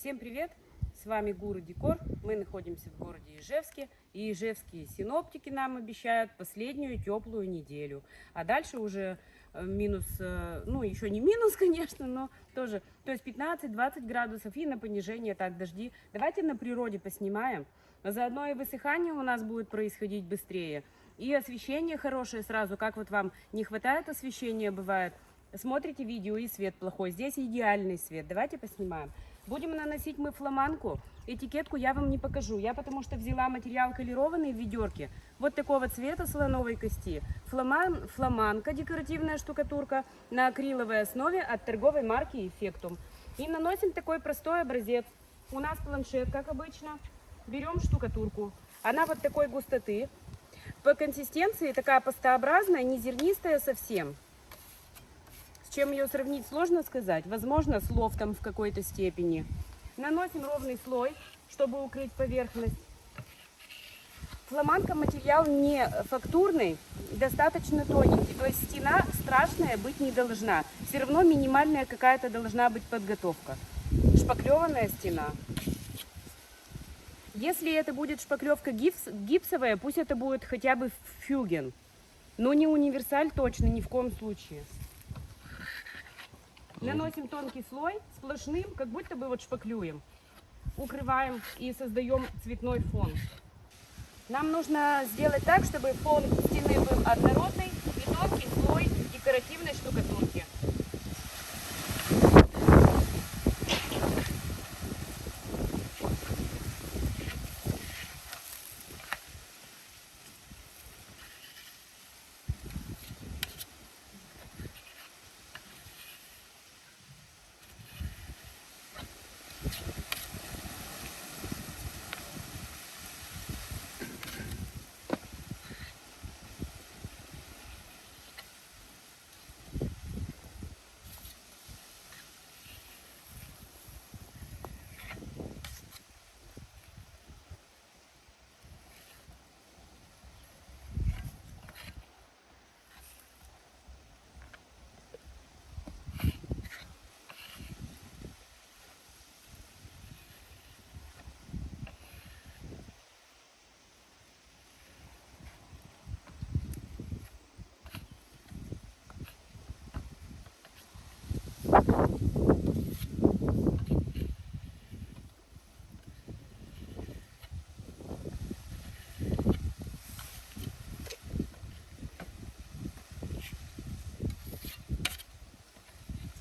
Всем привет! С вами Гуру Декор. Мы находимся в городе Ижевске. И ижевские синоптики нам обещают последнюю теплую неделю. А дальше уже минус, ну еще не минус, конечно, но тоже, то есть 15-20 градусов и на понижение так дожди. Давайте на природе поснимаем. Заодно и высыхание у нас будет происходить быстрее. И освещение хорошее сразу, как вот вам не хватает освещения бывает. Смотрите видео и свет плохой. Здесь идеальный свет. Давайте поснимаем. Будем наносить мы фламанку. Этикетку я вам не покажу. Я потому что взяла материал колерованный в ведерке. Вот такого цвета слоновой кости. Фламанка, декоративная штукатурка на акриловой основе от торговой марки Effectum. И наносим такой простой образец. У нас планшет, как обычно. Берем штукатурку. Она вот такой густоты. По консистенции такая пастообразная, не зернистая совсем. С чем ее сравнить, сложно сказать. Возможно, с лофтом в какой-то степени. Наносим ровный слой, чтобы укрыть поверхность. Фламанка материал не фактурный, достаточно тоненький. То есть стена страшная быть не должна. Все равно минимальная какая-то должна быть подготовка. Шпаклеванная стена. Если это будет шпаклевка гипсовая, пусть это будет хотя бы фюген. Но не универсаль точно, ни в коем случае. Наносим тонкий слой сплошным, как будто бы вот шпаклюем. Укрываем и создаем цветной фон. Нам нужно сделать так, чтобы фон стены был однородный и тонкий слой декоративной штукатурки.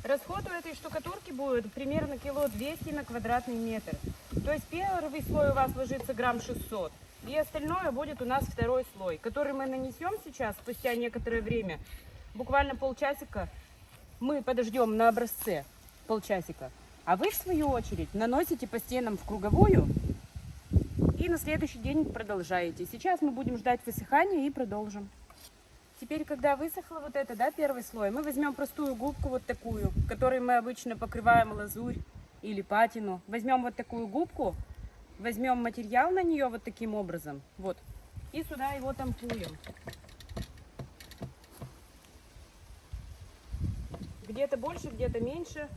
Расход у этой штукатурки будет примерно кило 200 на квадратный метр. То есть первый слой у вас ложится грамм 600. И остальное будет у нас второй слой, который мы нанесем сейчас, спустя некоторое время. Буквально полчасика мы подождем на образце, полчасика. А вы, в свою очередь, наносите по стенам в круговую и на следующий день продолжаете. Сейчас мы будем ждать высыхания и продолжим. Теперь, когда высохло вот это, да, первый слой, мы возьмем простую губку вот такую, которой мы обычно покрываем лазурь или патину. Возьмем вот такую губку, возьмем материал на нее вот таким образом, вот, и сюда его тампуем. Где-то больше, где-то меньше.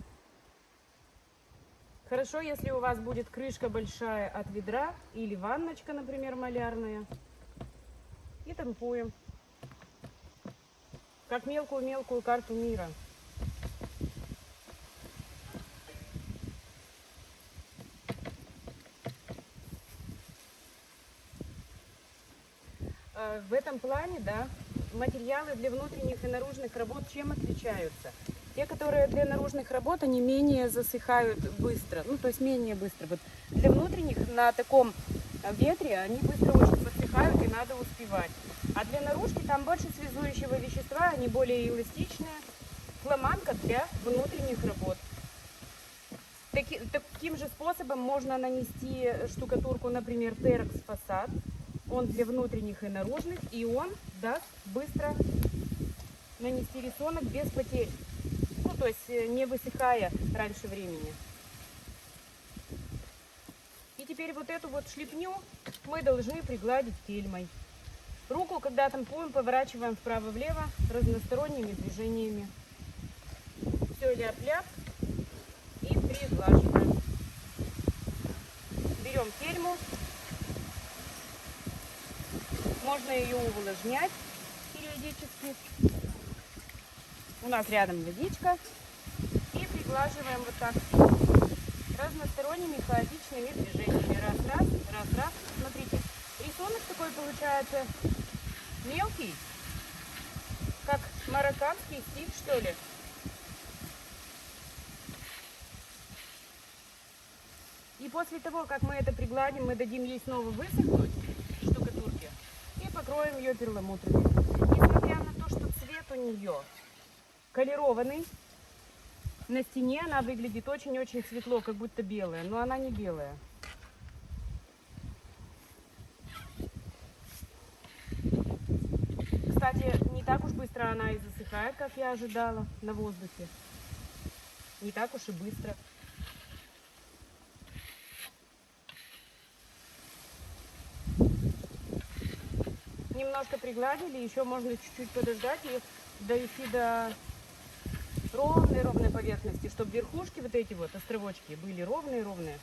Хорошо, если у вас будет крышка большая от ведра или ванночка, например, малярная. И тампуем. Как мелкую-мелкую карту мира. В этом плане, да, материалы для внутренних и наружных работ чем отличаются? Те, которые для наружных работ, они менее засыхают быстро, ну то есть менее быстро. Вот для внутренних на таком ветре они быстро очень подсыхают и надо успевать. А для наружки там больше связующего вещества, они более эластичные. Фламанка для внутренних работ. Таким же способом можно нанести штукатурку, например, Terex фасад. Он для внутренних и наружных, и он даст быстро нанести рисунок без потерь. Ну, то есть не высыхая раньше времени. И теперь вот эту вот шлепню мы должны пригладить кельмой. Руку, когда тампуем, поворачиваем вправо-влево разносторонними движениями. Все ляп-ляп и приглаживаем. Нужно ее увлажнять периодически. У нас рядом водичка. И приглаживаем вот так разносторонними хаотичными движениями. Раз, раз, раз. Смотрите, рисунок такой получается мелкий, как марокканский стиль, что ли. И после того, как мы это пригладим, мы дадим ей снова высохнуть, штукатурки, и покроем ее перламутрами. Несмотря на то, что цвет у нее колерованный, на стене она выглядит очень-очень светло, как будто белая, но она не белая. Кстати, не так уж быстро она и засыхает, как я ожидала, на воздухе. Не так уж и быстро. Немножко пригладили, еще можно чуть-чуть подождать и довести до ровной поверхности, чтобы верхушки, вот эти вот островочки, были ровные.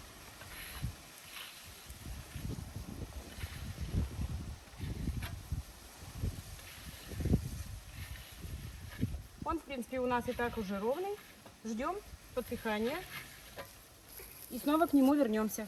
Он, в принципе, у нас и так уже ровный. Ждем подсыхания и снова к нему вернемся.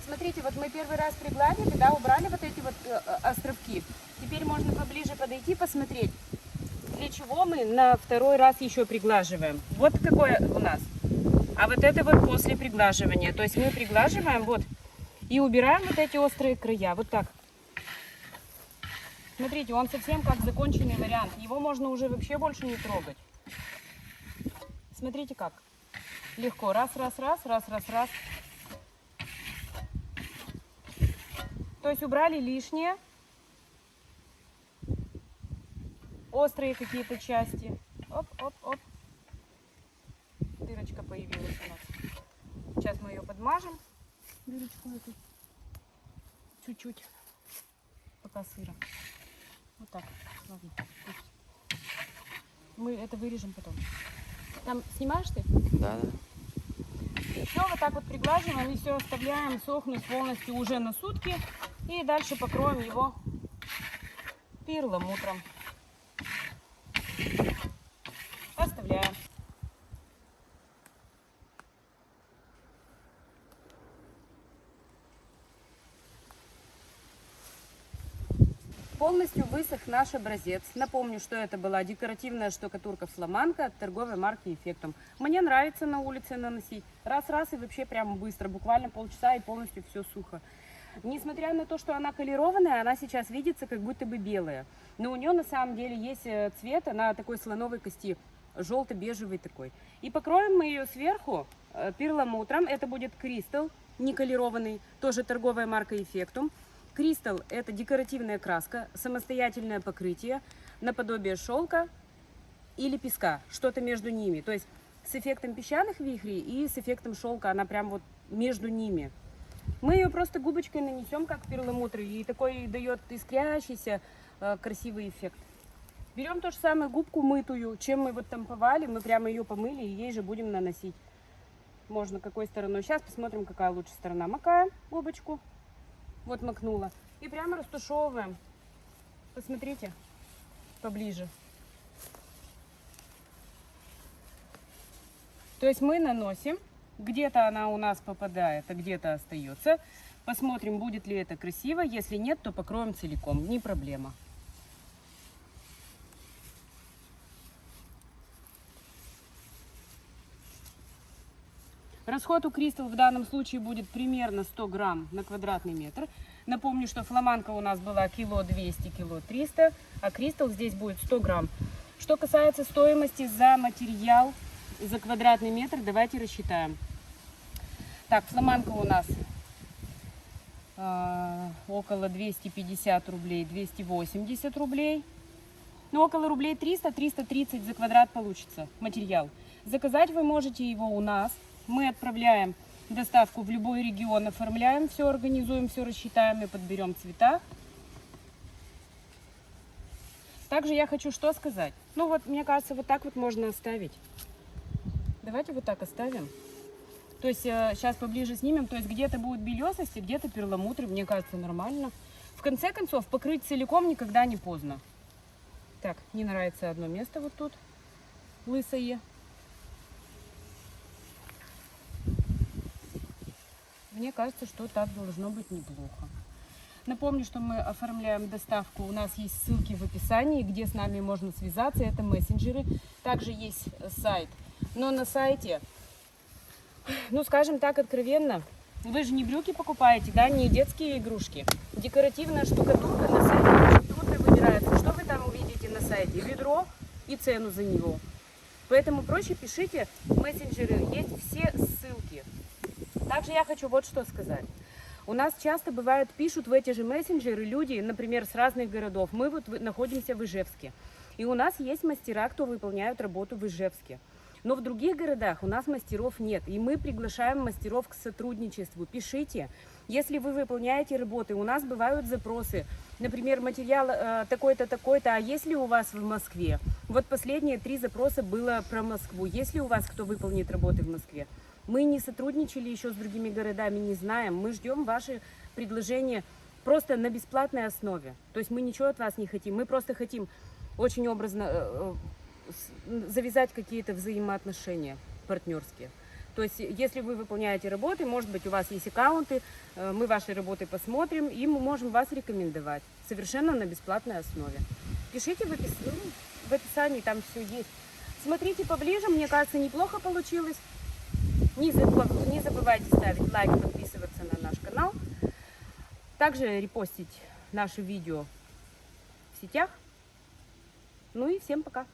Смотрите, вот мы первый раз пригладили, да, убрали вот эти вот островки. Теперь можно поближе подойти, посмотреть, для чего мы на второй раз еще приглаживаем. Вот какое у нас. А вот это вот после приглаживания. То есть мы приглаживаем вот и убираем вот эти острые края. Вот так. Смотрите, он совсем как законченный вариант. Его можно уже вообще больше не трогать. Смотрите как. Легко. Раз. То есть убрали лишнее, острые какие-то части. Оп. Дырочка появилась у нас. Сейчас мы ее подмажем. Дырочку эту. Чуть-чуть. Пока сыро. Вот так. Ладно. Мы это вырежем потом. Там снимаешь ты? Да. Все, вот так вот приглаживаем и все оставляем сохнуть полностью уже на сутки. И дальше покроем его перламутром. Оставляем. Полностью высох наш образец. Напомню, что это была декоративная штукатурка фламанка от торговой марки Effectum. Мне нравится на улице наносить. Раз и вообще прямо быстро, буквально полчаса и полностью все сухо. Несмотря на то, что она колерованная, она сейчас видится как будто бы белая. Но у нее на самом деле есть цвет, она такой слоновой кости, желто-бежевый такой. И покроем мы ее сверху перламутром. Это будет Crystal, не колерованный, тоже торговая марка Effectum. Crystal — это декоративная краска, самостоятельное покрытие, наподобие шелка или песка, что-то между ними. То есть с эффектом песчаных вихрей и с эффектом шелка, она прям вот между ними. Мы ее просто губочкой нанесем, как перламутр, и такой дает искрящийся красивый эффект. Берем то же самое губку мытую, чем мы вот тамповали, мы прямо ее помыли и ей же будем наносить. Можно какой стороной. Сейчас посмотрим, какая лучшая сторона. Макаем губочку. Вот макнула. И прямо растушевываем. Посмотрите поближе. То есть мы наносим. Где-то она у нас попадает, а где-то остается. Посмотрим, будет ли это красиво. Если нет, то покроем целиком. Не проблема. Расход у Crystal в данном случае будет примерно 100 грамм на квадратный метр. Напомню, что фламанка у нас была кило 200, кило 300, а Crystal здесь будет 100 грамм. Что касается стоимости за материал, за квадратный метр, давайте рассчитаем. Так, фламанка у нас около 250 рублей, 280 рублей. Ну, около рублей 300-330 за квадрат получится материал. Заказать вы можете его у нас. Мы отправляем доставку в любой регион, оформляем все, организуем все, рассчитаем и подберем цвета. Также я хочу что сказать. Ну вот, мне кажется, вот так вот можно оставить. Давайте вот так оставим. То есть сейчас поближе снимем. То есть где-то будет белесости, где-то перламутр. Мне кажется, нормально. В конце концов, покрыть целиком никогда не поздно. Так, не нравится одно место вот тут. Лысое. Мне кажется, что так должно быть неплохо. Напомню, что мы оформляем доставку. У нас есть ссылки в описании, где с нами можно связаться. Это мессенджеры. Также есть сайт. Но на сайте, ну скажем так откровенно, вы же не брюки покупаете, да, не детские игрушки. Декоративная штукатурка на сайте очень трудно выбирается. Что вы там увидите на сайте? Ведро и цену за него. Поэтому проще пишите в мессенджеры, есть все ссылки. Также я хочу вот что сказать. У нас часто бывает, пишут в эти же мессенджеры люди, например, с разных городов. Мы вот находимся в Ижевске. И у нас есть мастера, кто выполняют работу в Ижевске. Но в других городах у нас мастеров нет. И мы приглашаем мастеров к сотрудничеству. Пишите, если вы выполняете работы. У нас бывают запросы. Например, материал такой-то, такой-то. А есть ли у вас в Москве? Вот последние 3 запроса было про Москву. Есть ли у вас кто выполнит работы в Москве? Мы не сотрудничали еще с другими городами, не знаем. Мы ждем ваши предложения просто на бесплатной основе. То есть мы ничего от вас не хотим. Мы просто хотим очень образно завязать какие-то взаимоотношения партнерские. То есть если вы выполняете работы, может быть, у вас есть аккаунты, мы ваши работы посмотрим, и мы можем вас рекомендовать совершенно на бесплатной основе. Пишите в описании, там все есть. Смотрите поближе, мне кажется, неплохо получилось. Не забывайте ставить лайк, подписываться на наш канал. Также репостить наши видео в сетях. Ну и всем пока!